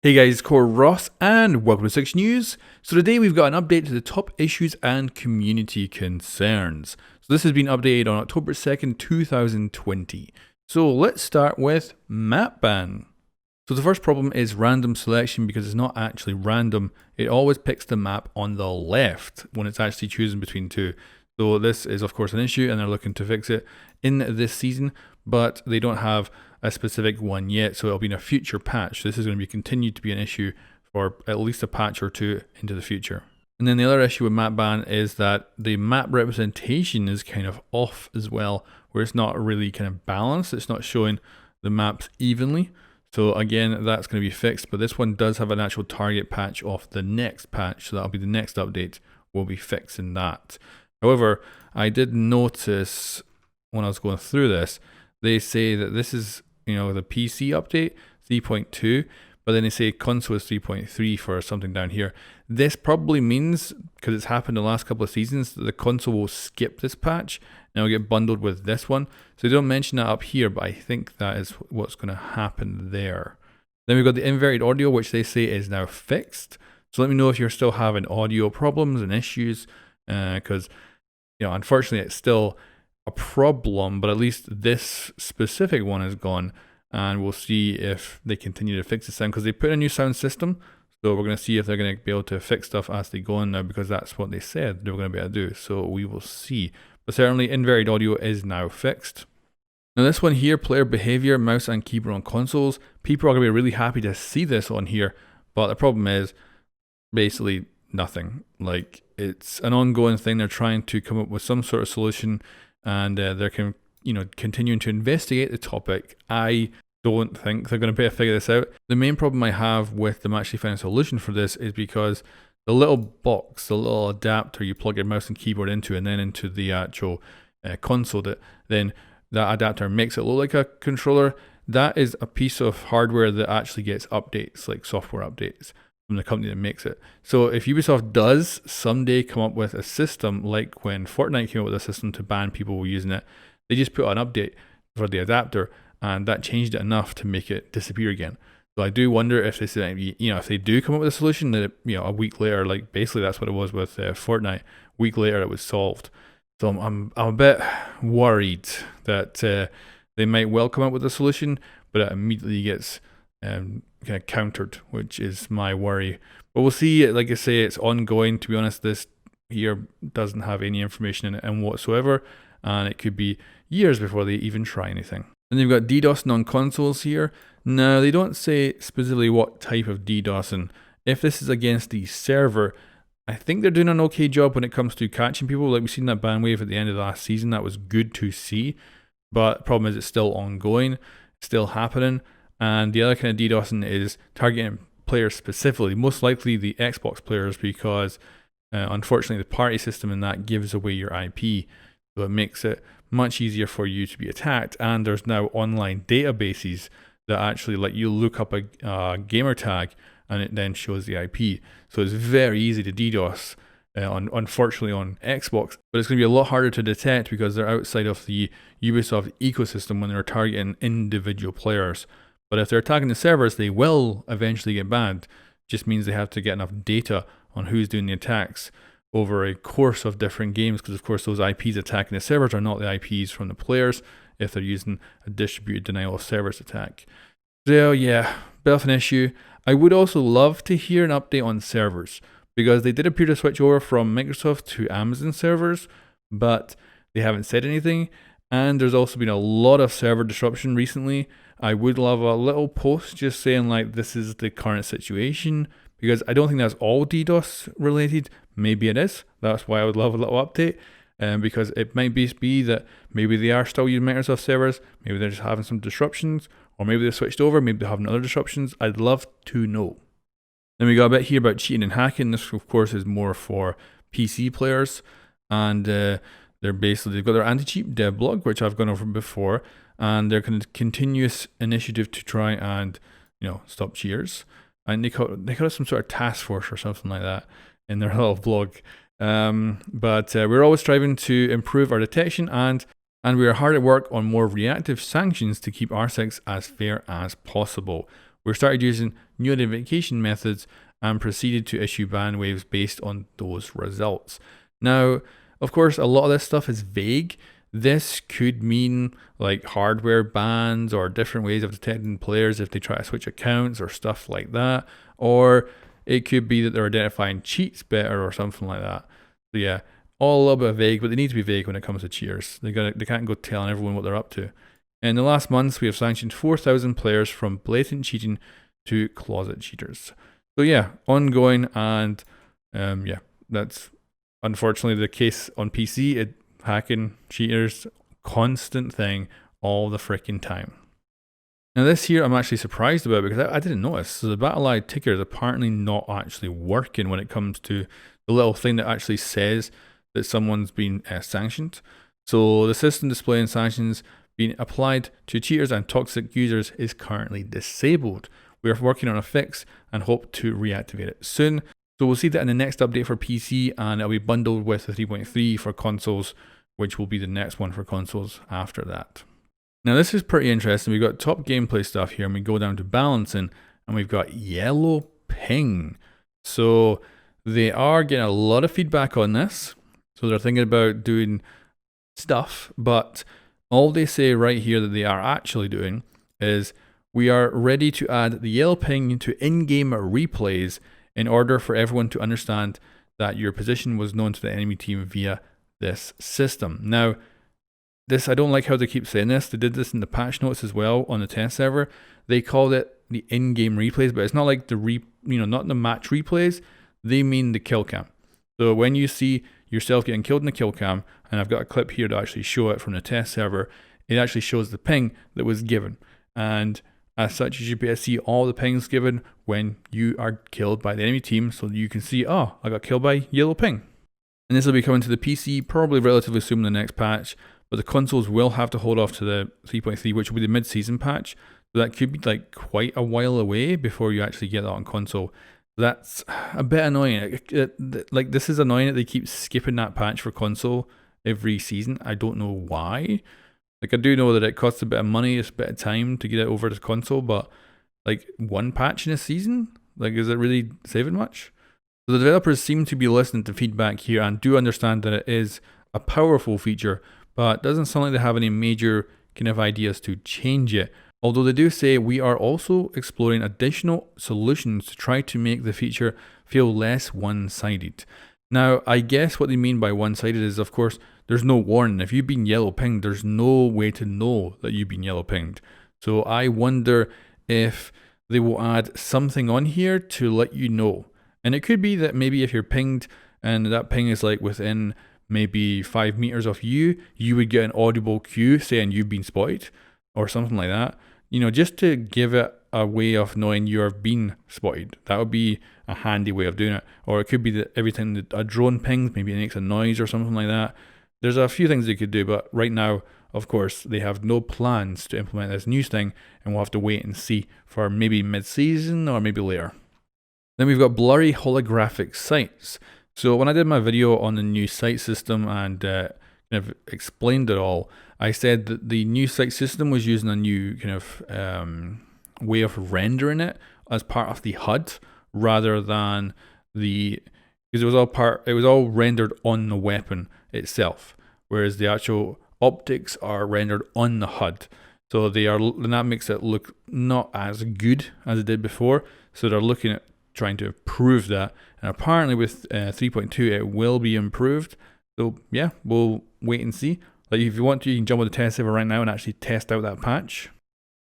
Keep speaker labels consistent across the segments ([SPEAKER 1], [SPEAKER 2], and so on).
[SPEAKER 1] Hey guys, Core Ross and welcome to 6 News. So today we've got an update to the top issues and community concerns. So this has been updated on October 2nd, 2020. So let's start with map ban. So the first problem is random selection because it's not actually random. It always picks the map on the left when it's actually choosing between two. So this is of course an issue and they're looking to fix it in this season, but they don't have a specific one yet, so it'll be in a future patch. This is going to be continued to be an issue for at least a patch or two into the future. And then the other issue with map ban is that the map representation is kind of off as well, where it's not really kind of balanced. It's not showing the maps evenly. So again, that's going to be fixed, but this one does have an actual target patch of the next patch, so that'll be the next update. We'll be fixing that. However, I did notice when I was going through this, they say that this is the PC update 3.2, but then they say console is 3.3 for something down here. This probably means, because it's happened the last couple of seasons, that the console will skip this patch and it'll get bundled with this one. So they don't mention that up here, but I think that is what's going to happen there. Then we've got the inverted audio, which they say is now fixed. So let me know if you're still having audio problems and issues, because unfortunately it's still a problem, but at least this specific one is gone, and we'll see if they continue to fix the sound, because they put in a new sound system. So we're going to see if they're going to be able to fix stuff as they go on now, because that's what they said they were going to be able to do. So we will see. But certainly inverted audio is now fixed. Now this one here, player behavior, mouse and keyboard on consoles. People are going to be really happy to see this on here, but the problem is basically nothing. Like, it's an ongoing thing. They're trying to come up with some sort of solution, and they're continuing to investigate the topic. I don't think they're going to be able to figure this out. The main problem I have with them actually finding a solution for this is because the little box, the little adapter you plug your mouse and keyboard into, and then into the actual console, that adapter makes it look like a controller. That is a piece of hardware that actually gets updates, like software updates, from the company that makes it. So if Ubisoft does someday come up with a system like when Fortnite came up with a system to ban people using it, they just put an update for the adapter, and that changed it enough to make it disappear again. So I do wonder if this, if they do come up with a solution that a week later, like basically that's what it was with Fortnite. A week later, it was solved. So I'm a bit worried that they might well come up with a solution, but it immediately gets kind of countered, which is my worry. But we'll see. Like I say, it's ongoing. To be honest, this here doesn't have any information in it and whatsoever, and it could be years before they even try anything. And they've got DDoS on consoles here. Now, they don't say specifically what type of DDoS, and if this is against the server, I think they're doing an okay job when it comes to catching people. Like we've seen that ban wave at the end of last season. That was good to see, but the problem is it's still ongoing, still happening. And the other kind of DDoSing is targeting players specifically, most likely the Xbox players, because unfortunately the party system in that gives away your IP. So it makes it much easier for you to be attacked. And there's now online databases that actually let you look up a gamer tag and it then shows the IP. So it's very easy to DDoS, unfortunately on Xbox, but it's going to be a lot harder to detect because they're outside of the Ubisoft ecosystem when they're targeting individual players. But if they're attacking the servers, they will eventually get banned. Just means they have to get enough data on who's doing the attacks over a course of different games, because of course those IPs attacking the servers are not the IPs from the players if they're using a distributed denial of service attack. So yeah, bit of an issue. I would also love to hear an update on servers, because they did appear to switch over from Microsoft to Amazon servers, but they haven't said anything. And there's also been a lot of server disruption recently. I would love a little post just saying like this is the current situation, because I don't think that's all DDoS related. Maybe it is. That's why I would love a little update. Because it might be that maybe they are still using Microsoft servers, maybe they're just having some disruptions, or maybe they switched over, maybe they're having other disruptions. I'd love to know. Then we got a bit here about cheating and hacking. This, of course, is more for PC players, and they've got their anti-cheat dev blog, which I've gone over before, and they're kind of continuous initiative to try and stop cheaters. And they call it some sort of task force or something like that in their little blog. But we're always striving to improve our detection, and we are hard at work on more reactive sanctions to keep RSEX as fair as possible. we started using new identification methods and proceeded to issue ban waves based on those results. Now, of course, a lot of this stuff is vague. This could mean like hardware bans or different ways of detecting players if they try to switch accounts or stuff like that. Or it could be that they're identifying cheats better or something like that. So yeah, all a little bit vague, but they need to be vague when it comes to cheaters. They can't go telling everyone what they're up to. In the last months, we have sanctioned 4,000 players from blatant cheating to closet cheaters. So yeah, ongoing, and yeah, that's unfortunately the case on PC. Hacking, cheaters, constant thing all the freaking time. Now this here I'm actually surprised about because I didn't notice. So the BattleEye ticker is apparently not actually working when it comes to the little thing that actually says that someone's been sanctioned. So the system displaying sanctions being applied to cheaters and toxic users is currently disabled. We are working on a fix and hope to reactivate it soon. So we'll see that in the next update for PC, and it'll be bundled with the 3.3 for consoles, which will be the next one for consoles after that. Now this is pretty interesting. We've got top gameplay stuff here, and we go down to balancing, and we've got yellow ping. So they are getting a lot of feedback on this. So they're thinking about doing stuff, but all they say right here that they are actually doing is we are ready to add the yellow ping to in-game replays in order for everyone to understand that your position was known to the enemy team via this system. Now, this, I don't like how they keep saying this. They did this in the patch notes as well on the test server. They called it the in-game replays, but it's not like not the match replays. They mean the kill cam. So when you see yourself getting killed in the kill cam, and I've got a clip here to actually show it from the test server, it actually shows the ping that was given. And as such, you should be able to see all the pings given when you are killed by the enemy team, so that you can see, oh, I got killed by yellow ping. And this will be coming to the PC probably relatively soon in the next patch, but the consoles will have to hold off to the 3.3, which will be the mid-season patch. So that could be like quite a while away before you actually get that on console. That's a bit annoying. Like, this is annoying that they keep skipping that patch for console every season. I don't know why. Like, I do know that it costs a bit of money, it's a bit of time to get it over to console, but like one patch in a season? Like, is it really saving much? So the developers seem to be listening to feedback here and do understand that it is a powerful feature, but it doesn't sound like they have any major kind of ideas to change it. Although they do say we are also exploring additional solutions to try to make the feature feel less one-sided. Now, I guess what they mean by one-sided is, of course, there's no warning. If you've been yellow pinged, there's no way to know that you've been yellow pinged. So I wonder if they will add something on here to let you know. And it could be that maybe if you're pinged and that ping is like within maybe 5 meters of you, you would get an audible cue saying you've been spotted or something like that. You know, just to give it a way of knowing you have been spotted. That would be a handy way of doing it. Or it could be that every time a drone pings, maybe it makes a noise or something like that. There's a few things they could do, but right now, of course, they have no plans to implement this news thing, and we'll have to wait and see for maybe mid-season or maybe later. Then we've got blurry holographic sights. So when I did my video on the new sight system and kind of explained it all, I said that the new sight system was using a new kind of way of rendering it as part of the HUD rather than because it was all rendered on the weapon itself, whereas the actual optics are rendered on the HUD. So and that makes it look not as good as it did before. So they're looking at trying to improve that, and apparently with 3.2 it will be improved. So yeah, we'll wait and see. Like, if you want to, you can jump on the test server right now and actually test out that patch.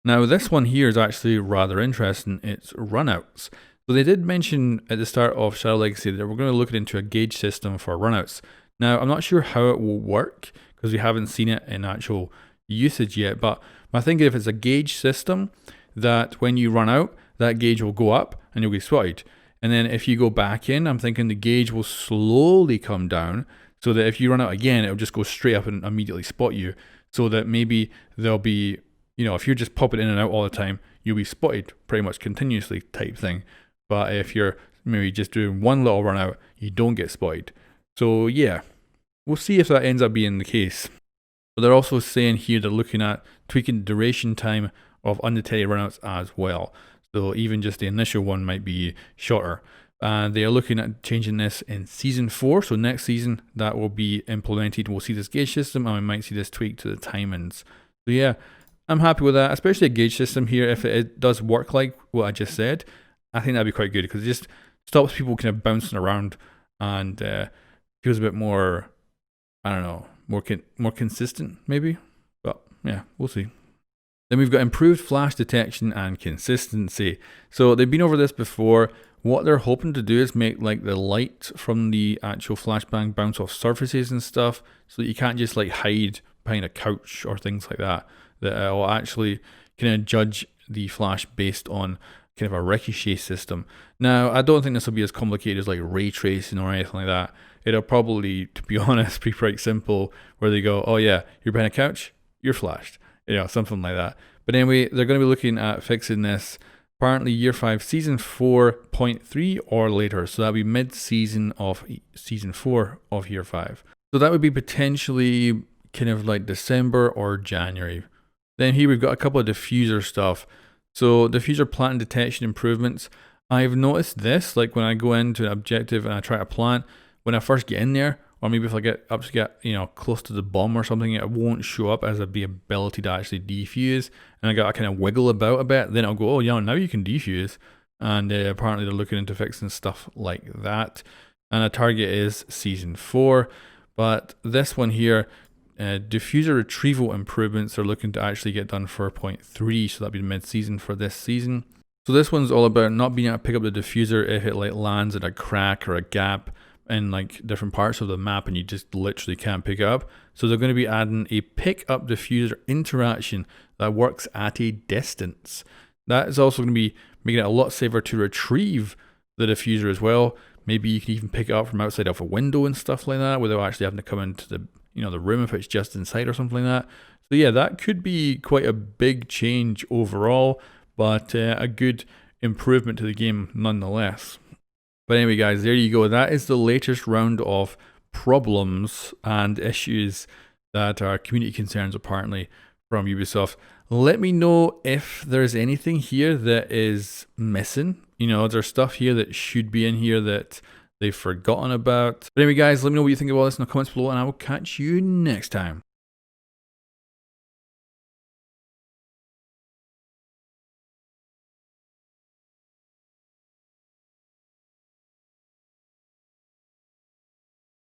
[SPEAKER 1] Now this one here is actually rather interesting. It's runouts. So they did mention at the start of Shadow Legacy that we're going to look into a gauge system for runouts. Now I'm not sure how it will work because we haven't seen it in actual usage yet, but I think if it's a gauge system, that when you run out, that gauge will go up and you'll be spotted. And then if you go back in, I'm thinking the gauge will slowly come down so that if you run out again, it'll just go straight up and immediately spot you. So that maybe there'll be, if you're just popping in and out all the time, you'll be spotted pretty much continuously type thing. But if you're maybe just doing one little run out, you don't get spotted. So yeah, we'll see if that ends up being the case. But they're also saying here they're looking at tweaking the duration time of undetected runouts as well. So even just the initial one might be shorter. They are looking at changing this in season 4. So next season that will be implemented. We'll see this gauge system, and we might see this tweak to the timings. So yeah, I'm happy with that, especially a gauge system here. If it does work like what I just said, I think that'd be quite good, because it just stops people kind of bouncing around and feels a bit more, I don't know, more consistent maybe. But yeah, we'll see. Then we've got improved flash detection and consistency. So they've been over this before. What they're hoping to do is make like the light from the actual flashbang bounce off surfaces and stuff, so that you can't just like hide behind a couch or things like that. That will actually kind of judge the flash based on kind of a ricochet system. Now, I don't think this will be as complicated as like ray tracing or anything like that. It'll probably, to be honest, be quite simple, where they go, oh yeah, you're behind a couch, you're flashed. You know, something like that. But anyway, they're going to be looking at fixing this apparently year 5, season 4.3 or later. So that'll be mid-season of season 4 of year 5. So that would be potentially kind of like December or January. Then here we've got a couple of diffuser stuff. So diffuser plant detection improvements. I've noticed this, like when I go into an objective and I try to plant, when I first get in there, or maybe if I get up to get, you know, close to the bomb or something, it won't show up as the ability to actually defuse. And I got to kind of wiggle about a bit. Then I'll go, oh yeah, now you can defuse. And apparently they're looking into fixing stuff like that. And the target is season 4. But this one here, diffuser retrieval improvements are looking to actually get done for 0.3. So that'll be the mid-season for this season. So this one's all about not being able to pick up the diffuser if it like lands in a crack or a gap in like different parts of the map and you just literally can't pick it up. So they're going to be adding a pick up diffuser interaction that works at a distance. That is also going to be making it a lot safer to retrieve the diffuser as well. Maybe you can even pick it up from outside of a window and stuff like that, without actually having to come into the, you know, the room if it's just inside or something like that. So yeah, that could be quite a big change overall, but a good improvement to the game nonetheless. But anyway, guys, there you go. That is the latest round of problems and issues that are community concerns apparently from Ubisoft. Let me know if there's anything here that is missing. You know, there's stuff here that should be in here that they've forgotten about. But anyway, guys, let me know what you think about this in the comments below, and I will catch you next time.